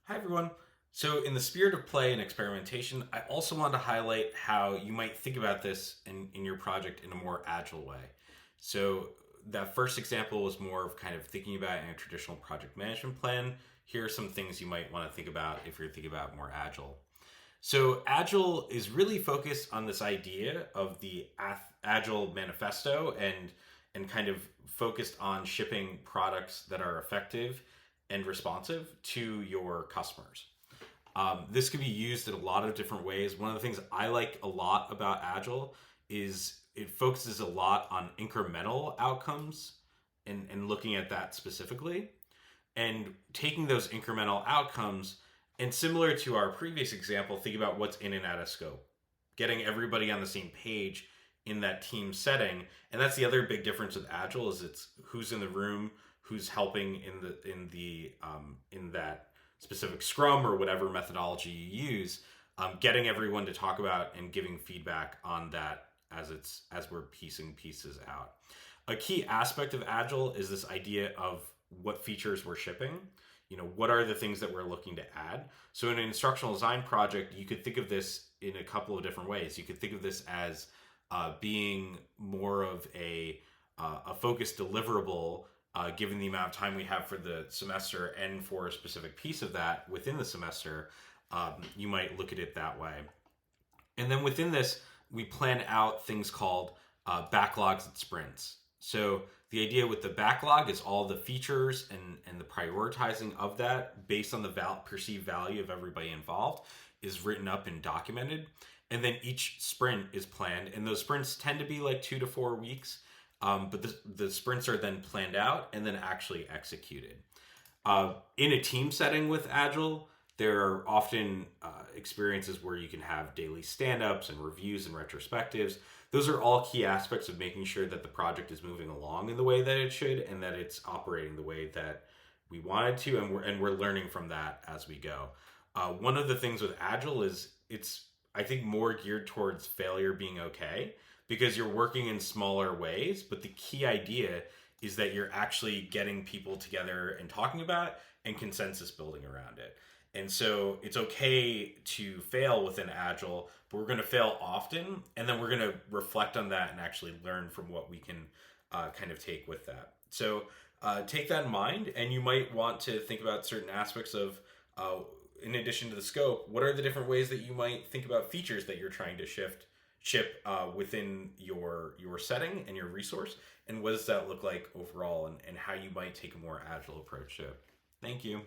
Hi, everyone. So, in the spirit of play and experimentation, I also want to highlight how you might think about this in your project in a more agile way. So, that first example was more of kind of thinking about in a traditional project management plan. Here are some things you might want to think about if you're thinking about more agile. So, Agile is really focused on this idea of the Agile manifesto and kind of focused on shipping products that are effective and responsive to your customers. This can be used in a lot of different ways. One of the things I like a lot about Agile is it focuses a lot on incremental outcomes and looking at that specifically and taking those incremental outcomes and similar to our previous example, think about what's in and out of scope, getting everybody on the same page in that team setting. And that's the other big difference with Agile is it's who's in the room, who's helping in that specific Scrum or whatever methodology you use, getting everyone to talk about and giving feedback on that as we're piecing pieces out. A key aspect of Agile is this idea of what features we're shipping. What are the things that we're looking to add? So in an instructional design project, you could think of this in a couple of different ways. You could think of this as being more of a focused deliverable, given the amount of time we have for the semester and for a specific piece of that within the semester. You might look at it that way. And then within this, we plan out things called backlogs and sprints. So the idea with the backlog is all the features and the prioritizing of that based on the perceived value of everybody involved is written up and documented. And then each sprint is planned. And those sprints tend to be like 2 to 4 weeks. But the sprints are then planned out and then actually executed. In a team setting with Agile, there are often experiences where you can have daily stand-ups and reviews and retrospectives. Those are all key aspects of making sure that the project is moving along in the way that it should and that it's operating the way that we wanted to, and we're learning from that as we go. One of the things with Agile is it's, I think, more geared towards failure being okay because you're working in smaller ways, but the key idea is that you're actually getting people together and talking about it and consensus building around it. And so it's okay to fail within Agile, but we're going to fail often, and then we're going to reflect on that and actually learn from what we can kind of take with that. So take that in mind, and you might want to think about certain aspects of, in addition to the scope, what are the different ways that you might think about features that you're trying to ship within your setting and your resource, and what does that look like overall, and how you might take a more agile approach to it. Thank you.